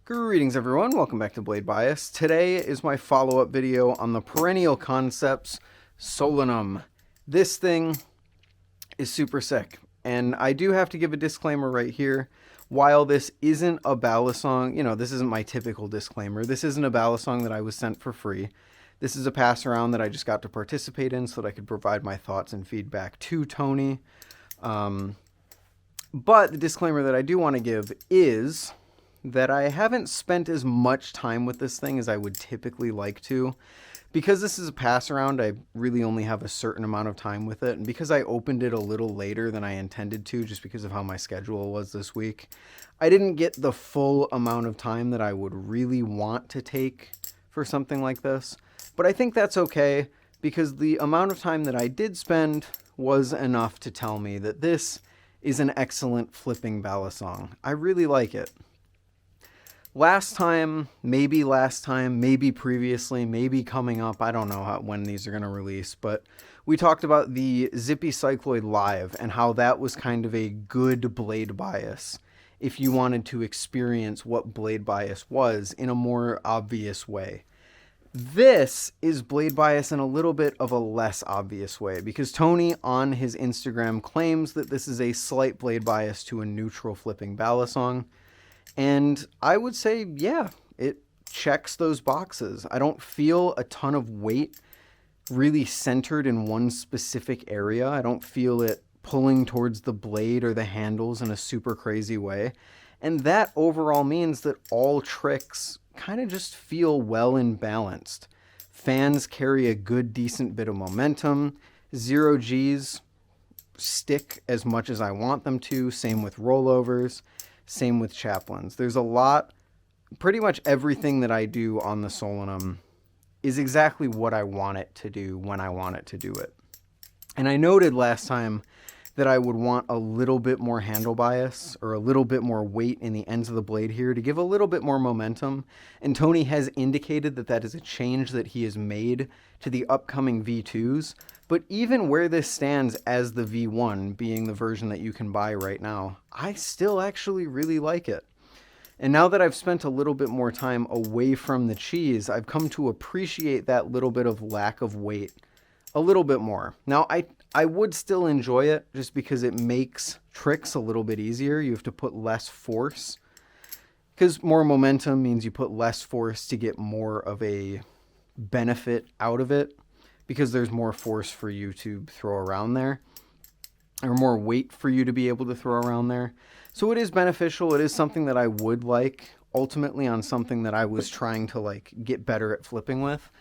Greetings everyone, welcome back to Blade Bias. Today is my follow-up video on the Perennial Concepts Solanum. This thing is super sick, and I do have to give a disclaimer right here. While this isn't a balisong, this isn't my typical disclaimer. This isn't a balisong that I was sent for free. This is a pass around that I just got to participate in so that I could provide my thoughts and feedback to Tony. But the disclaimer that I do want to give is that I haven't spent as much time with this thing as I would typically like to. Because this is a pass around, I really only have a certain amount of time with it. And because I opened it a little later than I intended to, just because of how my schedule was this week, I didn't get the full amount of time that I would really want to take for something like this. But I think that's okay, because the amount of time that I did spend was enough to tell me that this is an excellent flipping balisong. I really like it. Last time, maybe previously, maybe coming up, I don't know when these are going to release, but we talked about the Zippy Cycloid Live and how that was kind of a good blade bias if you wanted to experience what blade bias was in a more obvious way. This is blade bias in a little bit of a less obvious way, because Tony on his Instagram claims that this is a slight blade bias to a neutral flipping balisong. And I would say, yeah, it checks those boxes. I don't feel a ton of weight really centered in one specific area. I don't feel it pulling towards the blade or the handles in a super crazy way. And that overall means that all tricks kind of just feel well and balanced. Fans carry a good, decent bit of momentum. Zero Gs stick as much as I want them to. Same with rollovers. Same with chaplains. There's a lot, pretty much everything that I do on the Solanum is exactly what I want it to do when I want it to do it. And I noted last time that I would want a little bit more handle bias or a little bit more weight in the ends of the blade here to give a little bit more momentum. And Tony has indicated that that is a change that he has made to the upcoming V2s. But even where this stands as the V1, being the version that you can buy right now, I still actually really like it. And now that I've spent a little bit more time away from the cheese, I've come to appreciate that little bit of lack of weight a little bit more. Now, I would still enjoy it just because it makes tricks a little bit easier. You have to put less force, because more momentum means you put less force to get more of a benefit out of it, because there's more force for you to throw around there, or more weight for you to be able to throw around there. So it is beneficial. It is something that I would like ultimately on something that I was trying to get better at flipping with.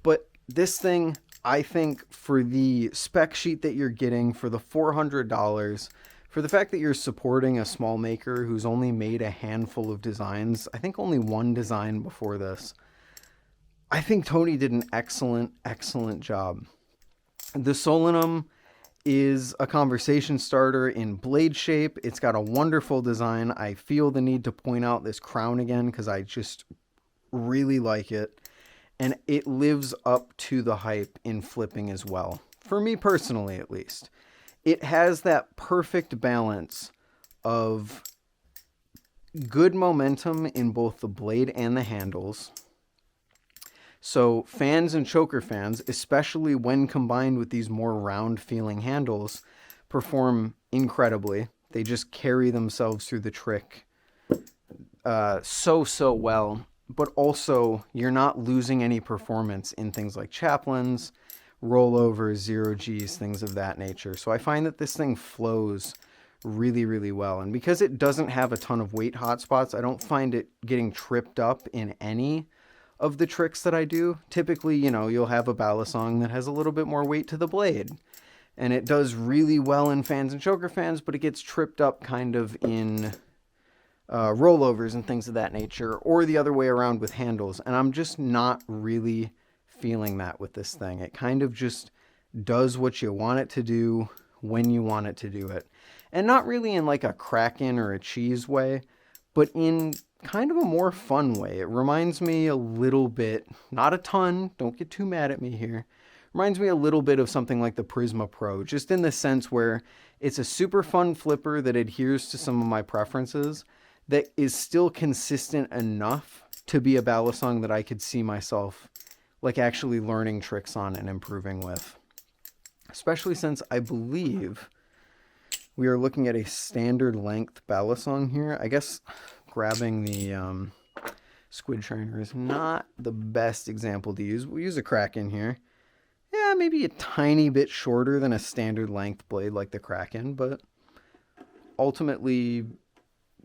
But this thing, I think, for the spec sheet that you're getting, for the $400, for the fact that you're supporting a small maker who's only made a handful of designs, I think only one design before this, I think Tony did an excellent, excellent job. The Solanum is a conversation starter in blade shape. It's got a wonderful design. I feel the need to point out this crown again because I just really like it. And it lives up to the hype in flipping as well. For me personally, at least. It has that perfect balance of good momentum in both the blade and the handles. So fans and choker fans, especially when combined with these more round feeling handles, perform incredibly. They just carry themselves through the trick so well. But also, you're not losing any performance in things like chaplains, rollovers, zero Gs, things of that nature. So I find that this thing flows really, really well. And because it doesn't have a ton of weight hotspots, I don't find it getting tripped up in any of the tricks that I do. Typically, you'll have a balisong that has a little bit more weight to the blade, and it does really well in fans and choker fans, but it gets tripped up kind of in rollovers and things of that nature, or the other way around with handles. And I'm just not really feeling that with this thing. It kind of just does what you want it to do when you want it to do it, and not really in like a Kraken or a cheese way, but in kind of a more fun way. It reminds me a little bit, not a ton, don't get too mad at me here, reminds me a little bit of something like the Prisma Pro, just in the sense where it's a super fun flipper that adheres to some of my preferences, that is still consistent enough to be a balisong that I could see myself like actually learning tricks on and improving with. Especially since I believe we are looking at a standard length balisong here. I guess grabbing the squid shiner is not the best example to use. We'll use a Kraken here. Yeah, maybe a tiny bit shorter than a standard length blade like the Kraken, but ultimately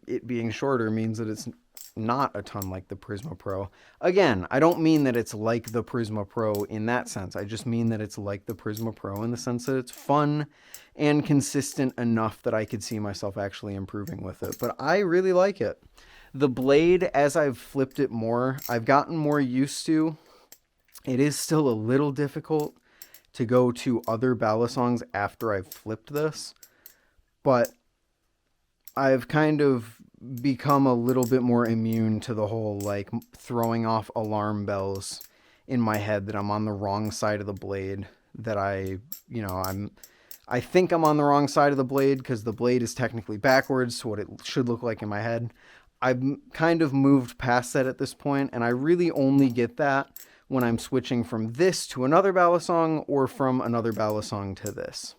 it being shorter means that it's not a ton like the Prisma Pro. Again, I don't mean that it's like the Prisma Pro in that sense. I just mean that it's like the Prisma Pro in the sense that it's fun and consistent enough that I could see myself actually improving with it. But I really like it. The blade, as I've flipped it more, I've gotten more used to. It is still a little difficult to go to other balisongs after I've flipped this, but I've kind of become a little bit more immune to the whole like throwing off alarm bells in my head that I'm on the wrong side of the blade, that I think I'm on the wrong side of the blade because the blade is technically backwards to what it should look like in my head. I've kind of moved past that at this point, and I really only get that when I'm switching from this to another balisong or from another balisong to this.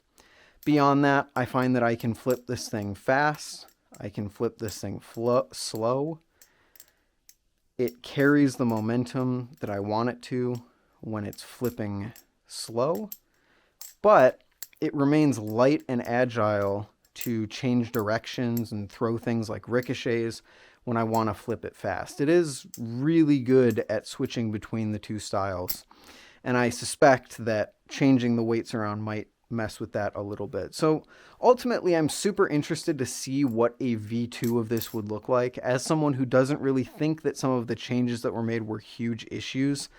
Beyond that, I find that I can flip this thing fast. I can flip this thing slow. It carries the momentum that I want it to when it's flipping slow, but it remains light and agile to change directions and throw things like ricochets when I want to flip it fast. It is really good at switching between the two styles, and I suspect that changing the weights around might mess with that a little bit. So ultimately, I'm super interested to see what a V2 of this would look like. As someone who doesn't really think that some of the changes that were made were huge issues,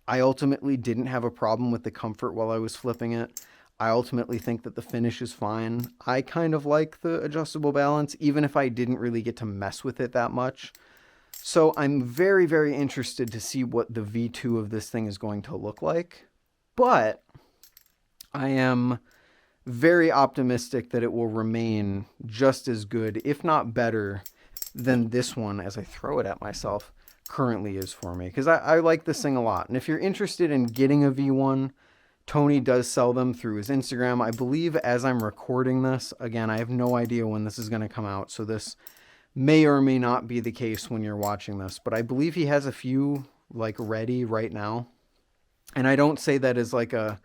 I ultimately didn't have a problem with the comfort while I was flipping it. I ultimately think that the finish is fine. I kind of like the adjustable balance, even if I didn't really get to mess with it that much. So I'm very, very interested to see what the V2 of this thing is going to look like. But I am very optimistic that it will remain just as good, if not better, than this one, as I throw it at myself, currently is for me. Because I like this thing a lot. And if you're interested in getting a V1, Tony does sell them through his Instagram. I believe as I'm recording this, again, I have no idea when this is going to come out, so this may or may not be the case when you're watching this, but I believe he has a few like ready right now. And I don't say that as like a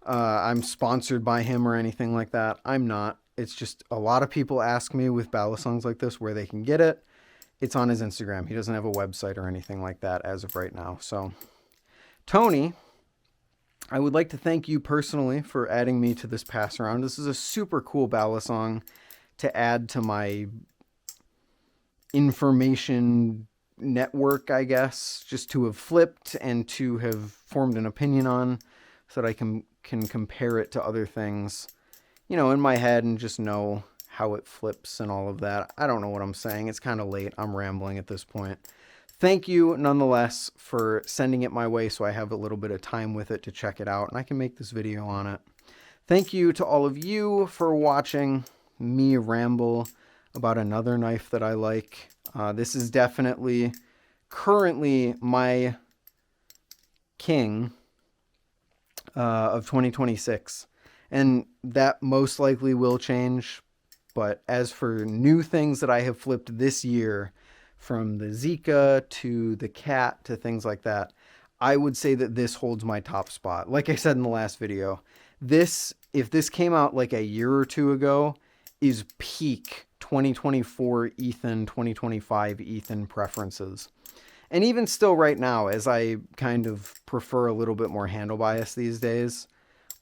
I'm sponsored by him or anything like that. I'm not. It's just a lot of people ask me with balisongs like this where they can get it. It's on his Instagram. He doesn't have a website or anything like that as of right now. So, Tony, I would like to thank you personally for adding me to this pass around. This is a super cool balisong to add to my information network, I guess, just to have flipped and to have formed an opinion on, so that I can compare it to other things, you know, in my head and just know how it flips and all of that. I don't know what I'm saying. It's kind of late. I'm rambling at this point. Thank you nonetheless for sending it my way so I have a little bit of time with it to check it out and I can make this video on it. Thank you to all of you for watching me ramble about another knife that I like. This is definitely currently my king of 2026, and that most likely will change. But as for new things that I have flipped this year, from the Zika to the Cat to things like that, I would say that this holds my top spot. Like I said in the last video, this, if this came out like a year or two ago, is peak 2024 Ethan, 2025 Ethan preferences. And even still right now, as I kind of prefer a little bit more handle bias these days,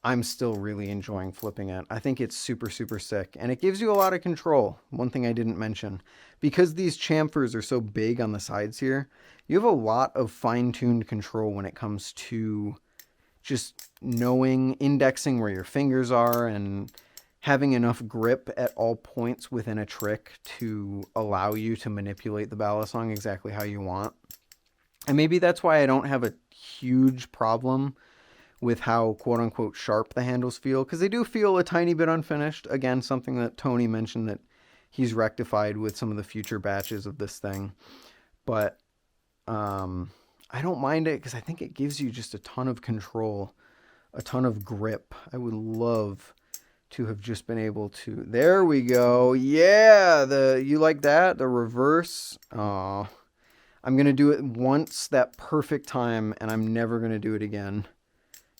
I'm still really enjoying flipping it. I think it's super, super sick. And it gives you a lot of control. One thing I didn't mention, because these chamfers are so big on the sides here, you have a lot of fine-tuned control when it comes to just knowing, indexing where your fingers are and having enough grip at all points within a trick to allow you to manipulate the balisong exactly how you want. And maybe that's why I don't have a huge problem with how quote-unquote sharp the handles feel, because they do feel a tiny bit unfinished. Again, something that Tony mentioned that he's rectified with some of the future batches of this thing. But I don't mind it because I think it gives you just a ton of control, a ton of grip. I would love to have just been able to. There we go. Yeah, you like that? The reverse. Oh, I'm gonna do it once, that perfect time, and I'm never gonna do it again.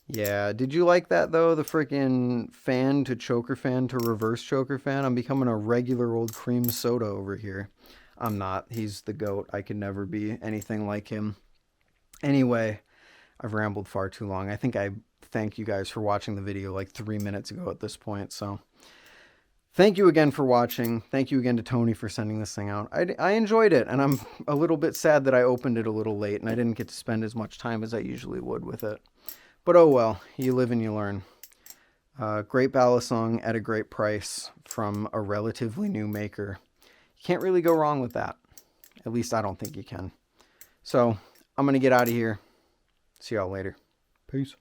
Yeah, did you like that though? The freaking fan to choker fan to reverse choker fan. I'm becoming a regular old cream soda over here. I'm not. He's the GOAT. I could never be anything like him. Anyway, I've rambled far too long. I think I thanked you guys for watching the video like 3 minutes ago at this point. So thank you again for watching. Thank you again to Tony for sending this thing out. I enjoyed it, and I'm a little bit sad that I opened it a little late and I didn't get to spend as much time as I usually would with it. But oh well, you live and you learn. Great balisong at a great price from a relatively new maker. You can't really go wrong with that. At least I don't think you can. So I'm going to get out of here. See y'all later. Peace.